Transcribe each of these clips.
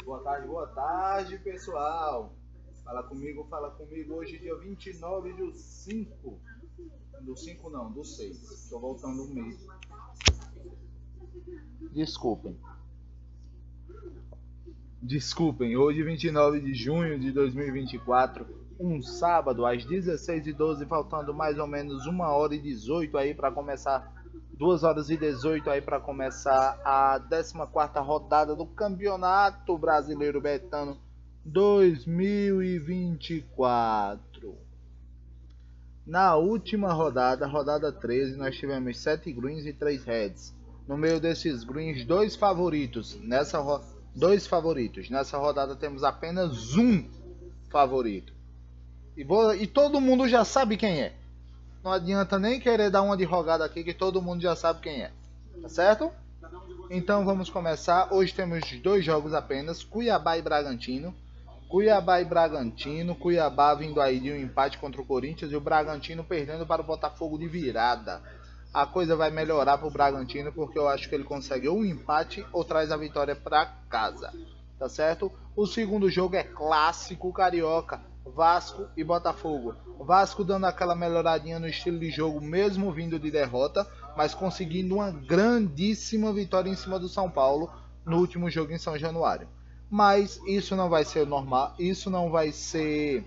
Boa tarde, pessoal. Fala comigo. Hoje, dia 29 do 5. Do 5 não, do 6. Estou voltando um mês. Desculpem. Hoje, 29 de junho de 2024. Um sábado, às 16h12, faltando mais ou menos 1h18 aí para começar. 2h18 aí para começar a 14ª rodada do Campeonato Brasileiro Betano 2024. Na última rodada, rodada 13, nós tivemos 7 greens e 3 reds. No meio desses greens, dois favoritos. Nessa rodada temos apenas um favorito. E todo mundo já sabe quem é. Não adianta nem querer dar uma de rogada aqui, que todo mundo já sabe quem é. Tá certo? Então vamos começar. Hoje temos dois jogos apenas, Cuiabá e Bragantino. Cuiabá vindo aí de um empate contra o Corinthians e o Bragantino perdendo para o Botafogo de virada. A coisa vai melhorar para o Bragantino, porque eu acho que ele consegue ou um empate ou traz a vitória para casa. Tá certo? O segundo jogo é clássico carioca, Vasco e Botafogo. Vasco dando aquela melhoradinha no estilo de jogo, mesmo vindo de derrota, mas conseguindo uma grandíssima vitória em cima do São Paulo no último jogo em São Januário. Mas isso não vai ser normal, isso não vai ser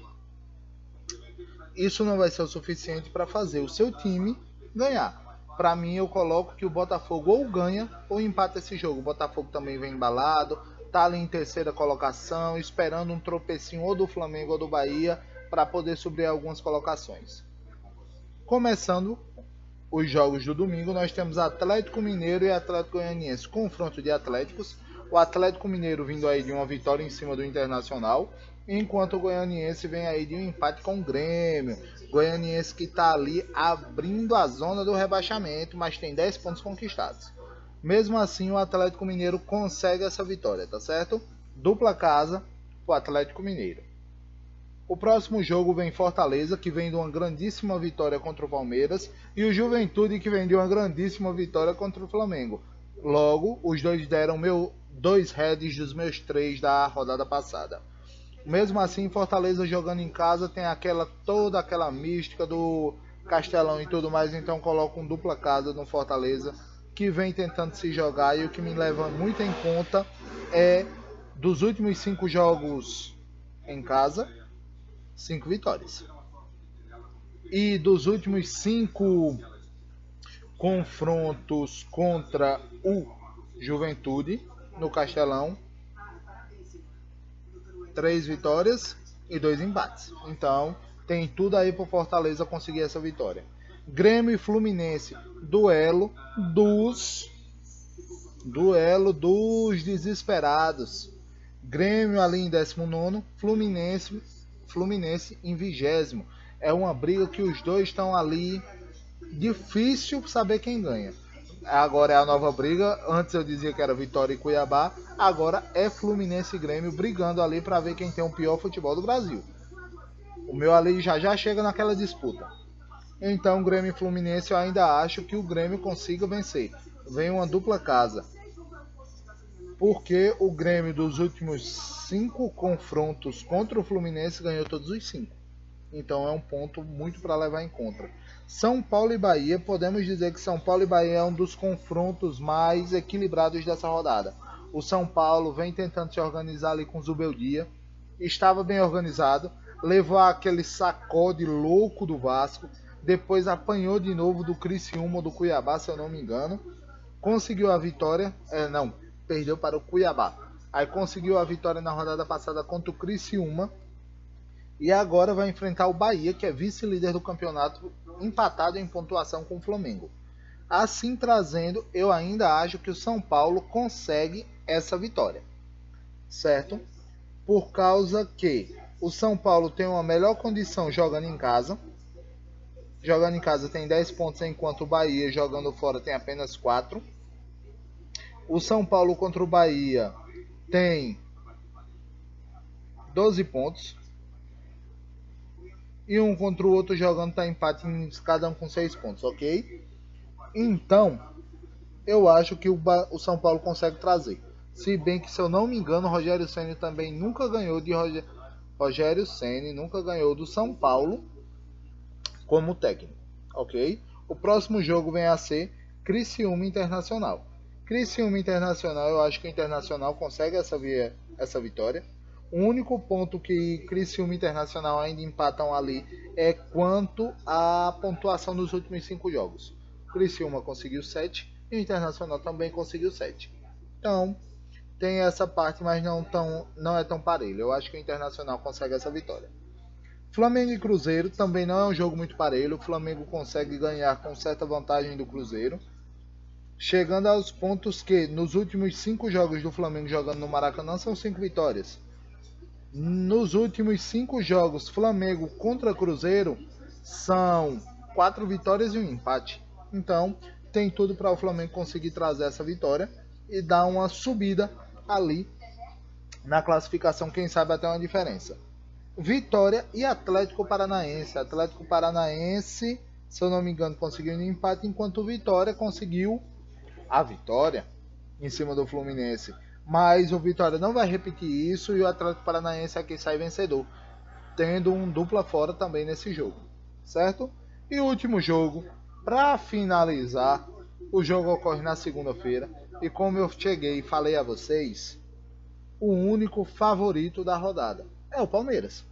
o suficiente para fazer o seu time ganhar. Para mim, eu coloco que o Botafogo ou ganha ou empata esse jogo. O Botafogo também vem embalado, tá ali em terceira colocação, esperando um tropecinho ou do Flamengo ou do Bahia para poder subir algumas colocações. Começando os jogos do domingo, nós temos Atlético Mineiro e Atlético Goianiense, confronto de Atléticos. O Atlético Mineiro vindo aí de uma vitória em cima do Internacional, enquanto o Goianiense vem aí de um empate com o Grêmio. Goianiense que está ali abrindo a zona do rebaixamento, mas tem 10 pontos conquistados. Mesmo assim, o Atlético Mineiro consegue essa vitória, tá certo? Dupla casa o Atlético Mineiro. O próximo jogo vem Fortaleza, que vem de uma grandíssima vitória contra o Palmeiras, e o Juventude, que vem de uma grandíssima vitória contra o Flamengo. Logo, os dois deram dois heads dos meus 3 da rodada passada. Mesmo assim, Fortaleza jogando em casa tem toda aquela mística do Castelão e tudo mais, então coloco um dupla casa no Fortaleza, que vem tentando se jogar, e o que me leva muito em conta é dos últimos 5 jogos em casa, 5 vitórias. E dos últimos 5 confrontos contra o Juventude no Castelão, 3 vitórias e 2 empates. Então tem tudo aí para Fortaleza conseguir essa vitória. Grêmio e Fluminense, duelo dos desesperados. Grêmio ali em 19º, Fluminense em 20º. É uma briga que os dois estão ali, difícil saber quem ganha. Agora é a nova briga. Antes eu dizia que era Vitória e Cuiabá, agora é Fluminense e Grêmio brigando ali para ver quem tem o pior futebol do Brasil. O meu ali já chega naquela disputa. Então, Grêmio e Fluminense, eu ainda acho que o Grêmio consiga vencer. Vem uma dupla casa, porque o Grêmio dos últimos 5 confrontos contra o Fluminense ganhou todos os 5. Então é um ponto muito para levar em conta. São Paulo e Bahia, podemos dizer que São Paulo e Bahia é um dos confrontos mais equilibrados dessa rodada. O São Paulo vem tentando se organizar ali com o Zubeldia, estava bem organizado, levou aquele sacode louco do Vasco, depois apanhou de novo do Criciúma ou do Cuiabá, se eu não me engano, conseguiu a vitória, perdeu para o Cuiabá, aí conseguiu a vitória na rodada passada contra o Criciúma, e agora vai enfrentar o Bahia, que é vice-líder do campeonato, empatado em pontuação com o Flamengo. Assim trazendo, eu ainda acho que o São Paulo consegue essa vitória, certo? Por causa que o São Paulo tem uma melhor condição jogando em casa. Jogando em casa tem 10 pontos, enquanto o Bahia jogando fora tem apenas 4. O São Paulo contra o Bahia tem 12 pontos. E um contra o outro jogando está empate, cada um com 6 pontos, ok? Então, eu acho que o São Paulo consegue trazer. Se bem que, se eu não me engano, Rogério Ceni também nunca ganhou de Rogério Ceni nunca ganhou do São Paulo como técnico, ok? O próximo jogo vem a ser Criciúma Internacional. Criciúma Internacional, eu acho que o Internacional consegue essa vitória. O único ponto que Criciúma e Internacional ainda empatam ali é quanto à pontuação dos últimos 5 jogos. Criciúma conseguiu 7 e o Internacional também conseguiu 7. Então, tem essa parte, mas não é tão parelho. Eu acho que o Internacional consegue essa vitória. Flamengo e Cruzeiro também não é um jogo muito parelho. O Flamengo consegue ganhar com certa vantagem do Cruzeiro, chegando aos pontos que nos últimos 5 jogos do Flamengo jogando no Maracanã são 5 vitórias. Nos últimos 5 jogos Flamengo contra Cruzeiro são 4 vitórias e um empate. Então tem tudo para o Flamengo conseguir trazer essa vitória e dar uma subida ali na classificação, quem sabe até uma diferença. Vitória e Atlético Paranaense. Atlético Paranaense, se eu não me engano, conseguiu um empate, enquanto o Vitória conseguiu a vitória em cima do Fluminense. Mas o Vitória não vai repetir isso e o Atlético Paranaense é quem sai vencedor, tendo um dupla fora também nesse jogo, certo? E o último jogo, para finalizar, o jogo ocorre na segunda-feira e, como eu cheguei e falei a vocês, o único favorito da rodada é o Palmeiras.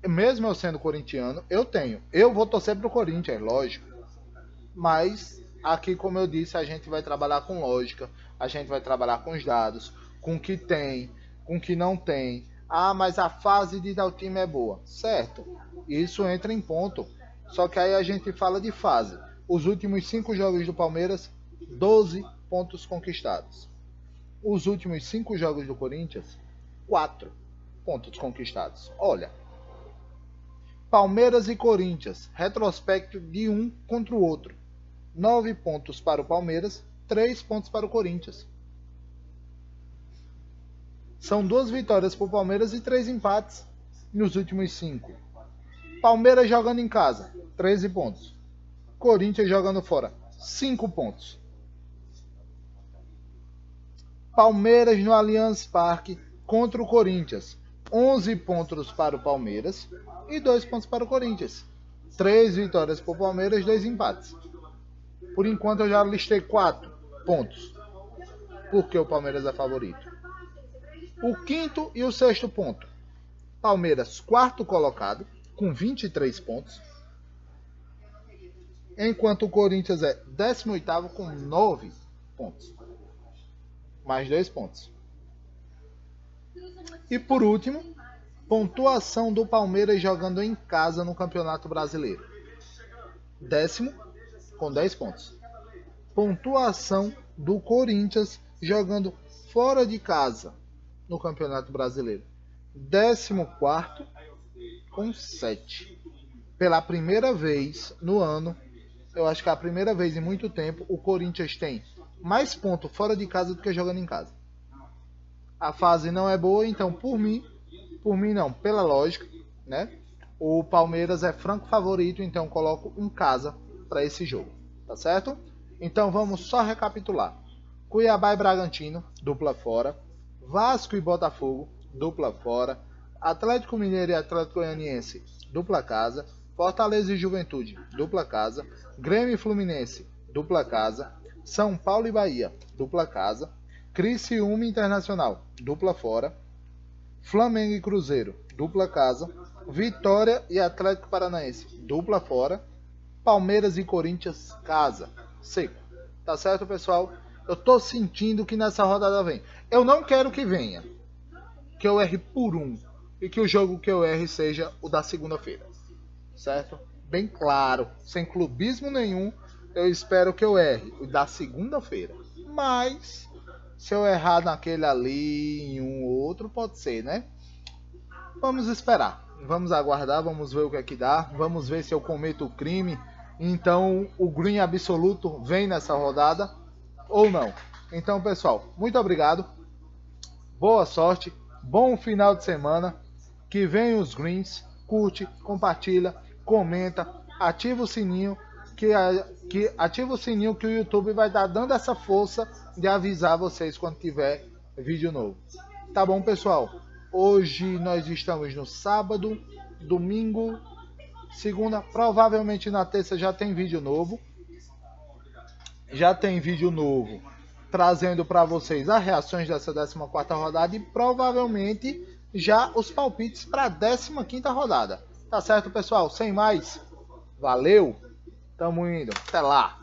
Mesmo eu sendo corintiano, eu vou torcer pro Corinthians, lógico, mas aqui, como eu disse, a gente vai trabalhar com lógica, a gente vai trabalhar com os dados, com o que tem, com o que não tem. Ah, mas a fase de tal time é boa. Certo, isso entra em ponto. Só que aí a gente fala de fase. Os últimos 5 jogos do Palmeiras, 12 pontos conquistados. Os últimos 5 jogos do Corinthians, 4 pontos conquistados. Olha, Palmeiras e Corinthians, retrospecto de um contra o outro. 9 pontos para o Palmeiras, 3 pontos para o Corinthians. São 2 vitórias para o Palmeiras e 3 empates nos últimos 5. Palmeiras jogando em casa, 13 pontos. Corinthians jogando fora, 5 pontos. Palmeiras no Allianz Parque contra o Corinthians, 11 pontos para o Palmeiras e 2 pontos para o Corinthians. 3 vitórias para o Palmeiras, 2 empates. Por enquanto eu já listei 4 pontos, porque o Palmeiras é favorito. O quinto e o sexto ponto. Palmeiras, quarto colocado, com 23 pontos. Enquanto o Corinthians é 18º com 9 pontos. Mais 2 pontos. E por último, pontuação do Palmeiras jogando em casa no Campeonato Brasileiro. 10º com 10 pontos. Pontuação do Corinthians jogando fora de casa no Campeonato Brasileiro. 14º com 7. Pela primeira vez no ano, eu acho que é a primeira vez em muito tempo, o Corinthians tem mais pontos fora de casa do que jogando em casa. A fase não é boa, então por mim não, pela lógica, né? O Palmeiras é franco favorito, então coloco em casa para esse jogo, tá certo? Então vamos só recapitular. Cuiabá e Bragantino, dupla fora. Vasco e Botafogo, dupla fora. Atlético Mineiro e Atlético Goianiense, dupla casa. Fortaleza e Juventude, dupla casa. Grêmio e Fluminense, dupla casa. São Paulo e Bahia, dupla casa. Criciúma e Internacional, dupla fora. Flamengo e Cruzeiro, dupla casa. Vitória e Atlético Paranaense, dupla fora. Palmeiras e Corinthians, casa, seco. Tá certo, pessoal? Eu tô sentindo que nessa rodada vem. Eu não quero que venha, que eu erre por um, e que o jogo que eu erre seja o da segunda-feira, certo? Bem claro, sem clubismo nenhum, eu espero que eu erre o da segunda-feira. Mas se eu errar naquele ali, em um ou outro, pode ser, né? Vamos esperar, vamos aguardar, vamos ver o que é que dá, vamos ver se eu cometo o crime. Então o green absoluto vem nessa rodada ou não. Então, pessoal, muito obrigado, boa sorte, bom final de semana, que venham os greens, curte, compartilha, comenta, ativa o sininho, que ativa o sininho, que o YouTube vai estar dando essa força de avisar vocês quando tiver vídeo novo. Tá bom, pessoal? Hoje nós estamos no sábado, domingo, segunda, provavelmente na terça já tem vídeo novo. Já tem vídeo novo trazendo para vocês as reações dessa 14ª rodada e provavelmente já os palpites para a 15ª rodada. Tá certo, pessoal? Sem mais, valeu, tamo indo, até lá!